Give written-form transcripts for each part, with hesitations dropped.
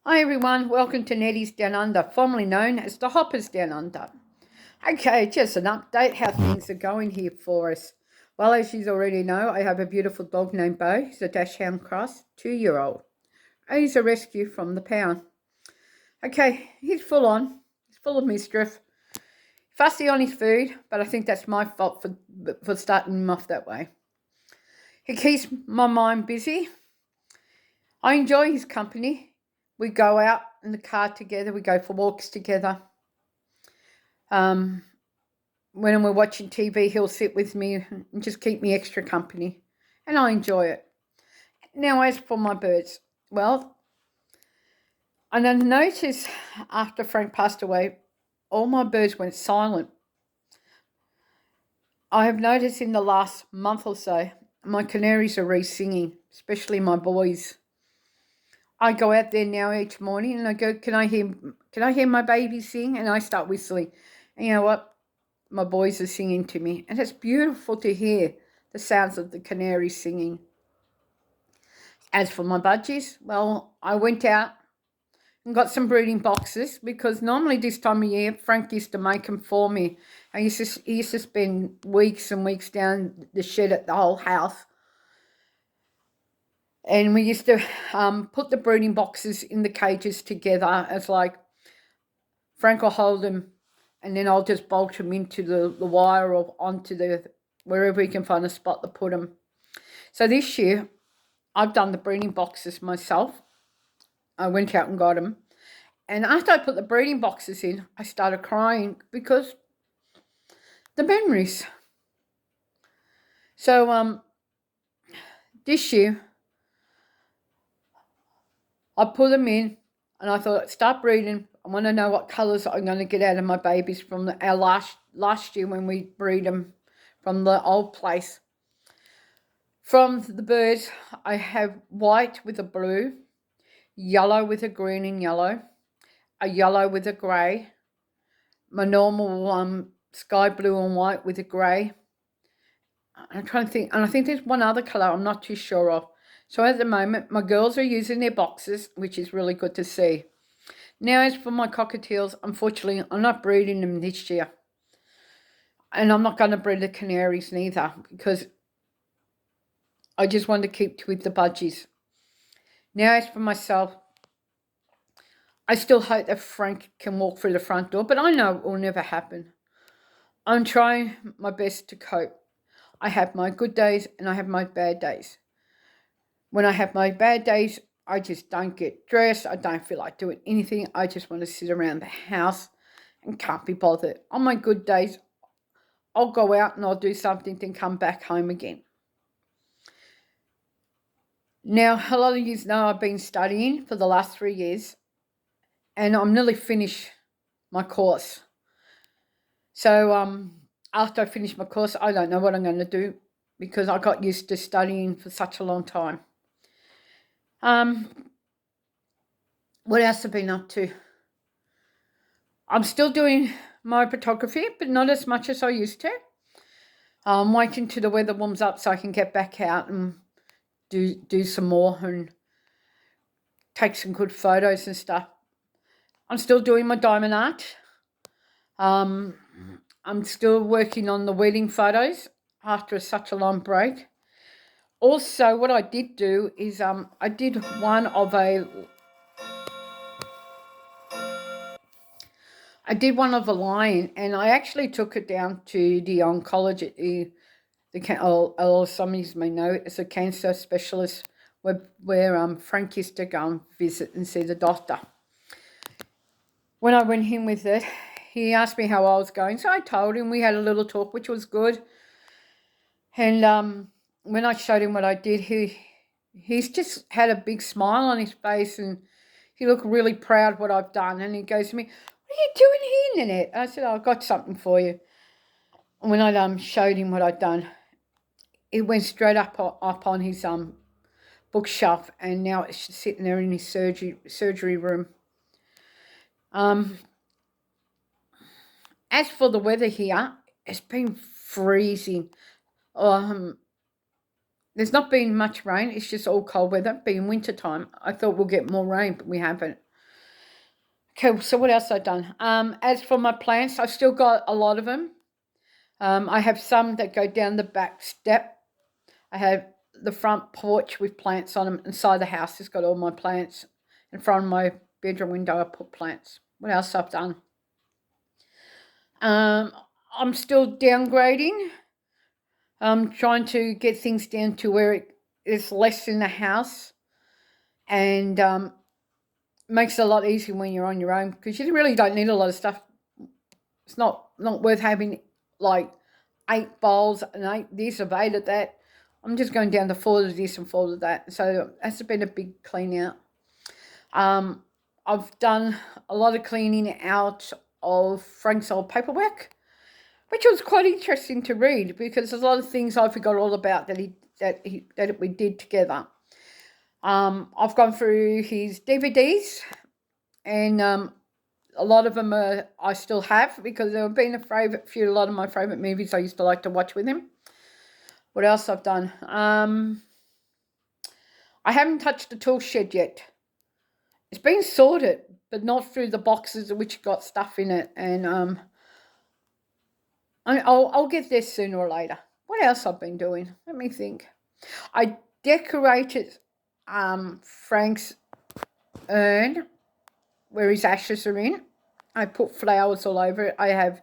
Hi everyone, welcome to Nettie's Down Under, formerly known as the Hoppers Down Under. Okay, just an update how things are going here for us. Well, as you already know, I have a beautiful dog named Bo. He's a Dachshund Cross, 2-year-old. He's a rescue from the pound. Okay, he's full on. He's full of mischief. Fussy on his food, but I think that's my fault for starting him off that way. He keeps my mind busy. I enjoy his company. We go out in the car together. We go for walks together. When we're watching TV, he'll sit with me and just keep me extra company. And I enjoy it. Now, as for my birds, well, I noticed after Frank passed away, all my birds went silent. I have noticed in the last month or so, my canaries are re-singing, especially my boys. I go out there now each morning and I go, can I hear my baby sing? And I start whistling. And you know what? My boys are singing to me. And it's beautiful to hear the sounds of the canaries singing. As for my budgies, well, I went out and got some breeding boxes because normally this time of year, Frank used to make them for me. He used to spend weeks and weeks down the shed at the whole house. And we used to put the breeding boxes in the cages together as like Frank will hold them and then I'll just bolt them into the wire or onto wherever we can find a spot to put them. So this year, I've done the breeding boxes myself. I went out and got them. And after I put the breeding boxes in, I started crying because the memories. So this year, I put them in and I thought, start breeding. I want to know what colours I'm going to get out of my babies from our last year when we breed them from the old place. From the birds, I have white with a blue, yellow with a green and yellow, a yellow with a grey, my normal sky blue and white with a grey. I'm trying to think, and I think there's one other colour I'm not too sure of. So at the moment, my girls are using their boxes, which is really good to see. Now, as for my cockatiels, unfortunately, I'm not breeding them this year. And I'm not going to breed the canaries neither because I just want to keep with the budgies. Now, as for myself, I still hope that Frank can walk through the front door, but I know it will never happen. I'm trying my best to cope. I have my good days and I have my bad days. When I have my bad days, I just don't get dressed. I don't feel like doing anything. I just want to sit around the house and can't be bothered. On my good days, I'll go out and I'll do something, then come back home again. Now, a lot of you know I've been studying for the last 3 years and I'm nearly finished my course. So after I finish my course, I don't know what I'm going to do because I got used to studying for such a long time. What else have I been up to? I'm still doing my photography, but not as much as I used to. I'm waiting till the weather warms up so I can get back out and do some more and take some good photos and stuff. I'm still doing my diamond art. I'm still working on the wedding photos after such a long break. Also, what I did do is I did one of a lion, and I actually took it down to the oncologist. Some of you may know it as a cancer specialist where Frank used to go and visit and see the doctor. When I went in with it, he asked me how I was going, so I told him. We had a little talk, which was good. And when I showed him what I did, he's just had a big smile on his face and he looked really proud what I've done. And he goes to me, "What are you doing here, Nanette?" I said, "I've got something for you." And when I showed him what I'd done, it went straight up on his bookshelf, and now it's just sitting there in his surgery room. As for the weather here, it's been freezing. There's not been much rain. It's just all cold weather. Being winter time, I thought we'll get more rain, but we haven't. Okay, so what else I've done? As for my plants, I've still got a lot of them. I have some that go down the back step. I have the front porch with plants on them. Inside the house has got all my plants. In front of my bedroom window, I put plants. What else I've done? I'm still downgrading. I'm trying to get things down to where it is less in the house, and makes it a lot easier when you're on your own because you really don't need a lot of stuff. It's not worth having like 8 bowls and 8 this or 8 of that. I'm just going down to 4 of this and 4 of that. So that's been a big clean out. I've done a lot of cleaning out of Frank's old paperwork, which was quite interesting to read because there's a lot of things I forgot all about that we did together. I've gone through his DVDs, and a lot of them I still have because they've been a lot of my favourite movies I used to like to watch with him. What else I've done? I haven't touched the tool shed yet. It's been sorted, but not through the boxes which got stuff in it, and I'll get there sooner or later. What else I've been doing? Let me think. I decorated Frank's urn where his ashes are in. I put flowers all over it. I have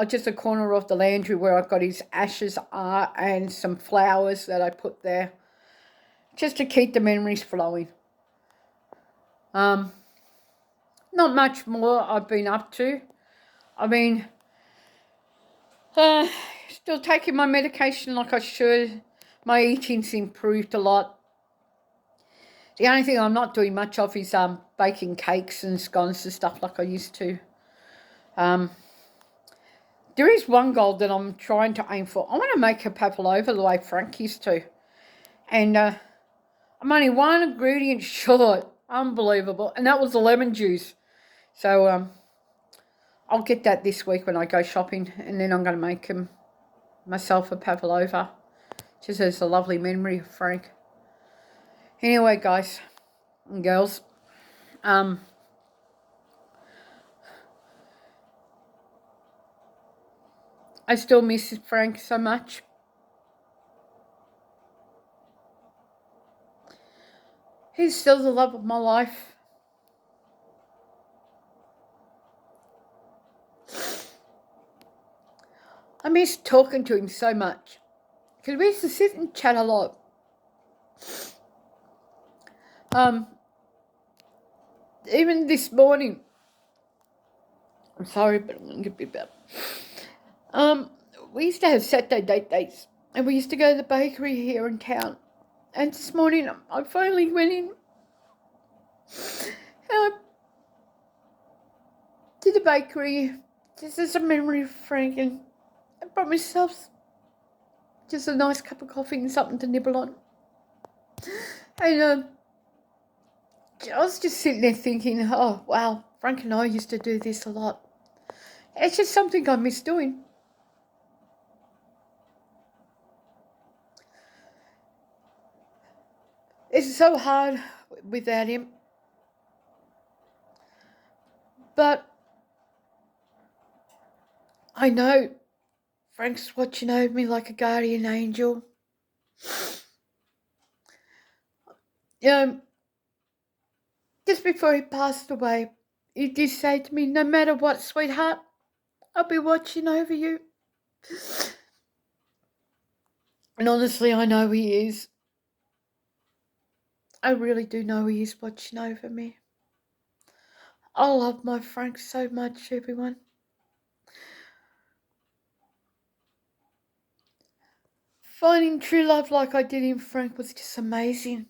just a corner of the laundry where I've got his ashes are and some flowers that I put there just to keep the memories flowing. Not much more I've been up to. I mean, still taking my medication like I should. My eating's improved a lot. The only thing I'm not doing much of is baking cakes and scones and stuff like I used to. There is one goal that I'm trying to aim for. I want to make a pavlova the way Frank used to. And I'm only one ingredient short. Unbelievable. And that was the lemon juice. So I'll get that this week when I go shopping. And then I'm going to make myself a pavlova. Just as a lovely memory of Frank. Anyway, guys and girls. I still miss Frank so much. He's still the love of my life. I miss talking to him so much because we used to sit and chat a lot. Even this morning, I'm sorry, but I'm going to get a bit better. We used to have Saturday date days, and we used to go to the bakery here in town. And this morning, I finally went in, and I did the bakery just as a memory of Frank, and I brought myself just a nice cup of coffee and something to nibble on. And I was just sitting there thinking, oh, wow, Frank and I used to do this a lot. It's just something I miss doing. It's so hard without him. But I know Frank's watching over me like a guardian angel. Just before he passed away, he did say to me, no matter what, sweetheart, I'll be watching over you. And honestly, I know he is. I really do know he is watching over me. I love my Frank so much, everyone. Finding true love like I did in Frank was just amazing.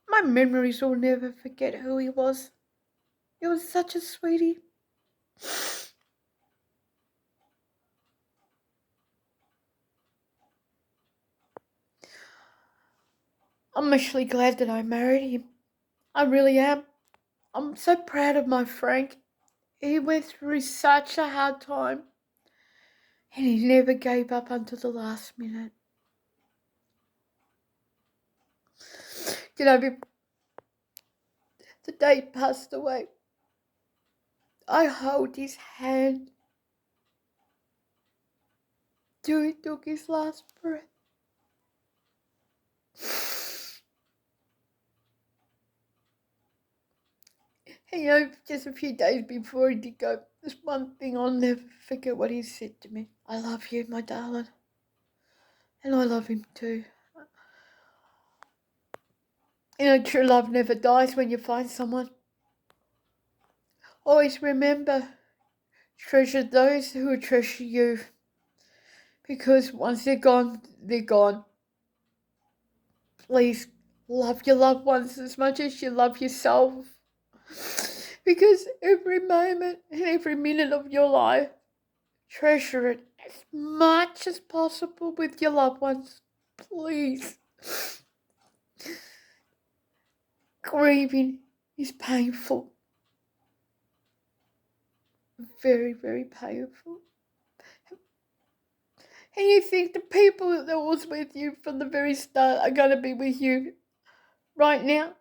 My memories will never forget who he was. He was such a sweetie. I'm actually glad that I married him. I really am. I'm so proud of my Frank. He went through such a hard time, and he never gave up until the last minute. The the day he passed away, I held his hand till he took his last breath. And just a few days before he did go, there's one thing I'll never forget what he said to me. I love you, my darling. And I love him too. True love never dies when you find someone. Always remember, treasure those who treasure you. Because once they're gone, they're gone. Please love your loved ones as much as you love yourself. Because every moment and every minute of your life, treasure it as much as possible with your loved ones. Please. Grieving is painful. Very, very painful. And you think the people that was with you from the very start are going to be with you right now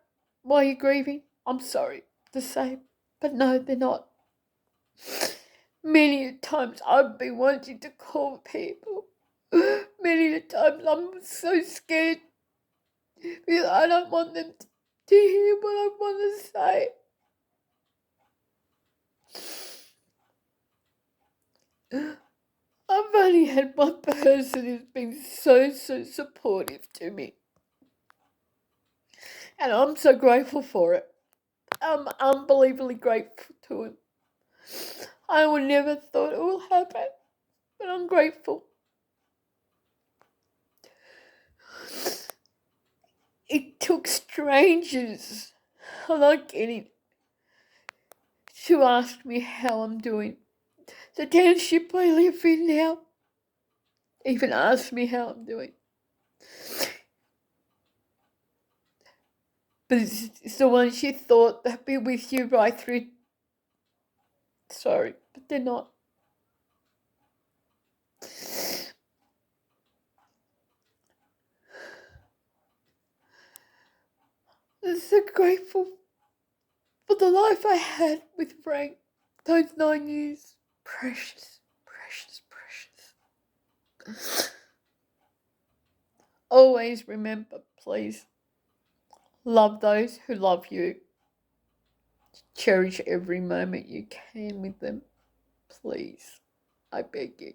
while you're grieving? I'm sorry to say, but no, they're not. Many times I've been wanting to call people. Many times I'm so scared because I don't want them to hear what I want to say. I've only had one person who's been so supportive to me. And I'm so grateful for it. I'm unbelievably grateful to him. I would never thought it will happen, but I'm grateful. It took strangers, I'm not kidding, to ask me how I'm doing. The township I live in now even asked me how I'm doing. But it's the ones you thought they'd be with you right through. Sorry, but they're not. I'm so grateful for the life I had with Frank. Those 9 years. Precious, precious, precious. Always remember, please, love those who love you. Cherish every moment you can with them. Please, I beg you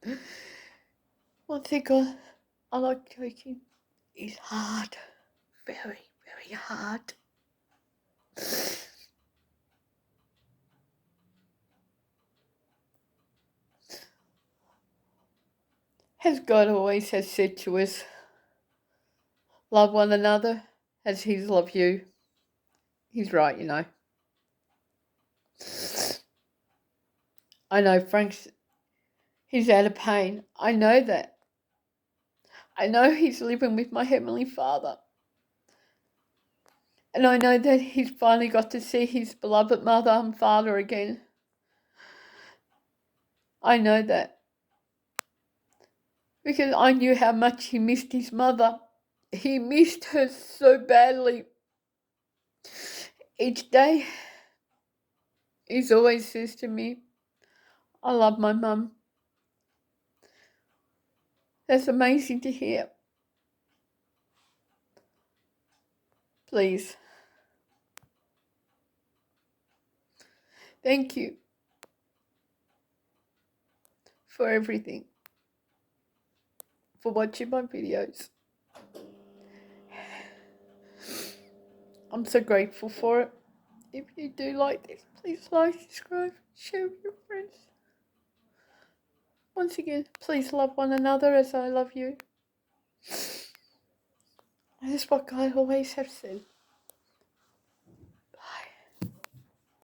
to. One thing I like joking. It's hard. Very, very hard. As God always has said to us, love one another as He's loved you. He's right, you know. I know he's out of pain. I know that. I know he's living with my Heavenly Father. And I know that he's finally got to see his beloved mother and father again. I know that. Because I knew how much he missed his mother. He missed her so badly. Each day, he always says to me, I love my mum. That's amazing to hear. Please. Thank you for everything. For watching my videos. I'm so grateful for it. If you do like this, please like, subscribe, share with your friends. Once again, please love one another as I love you. That is what God always has said.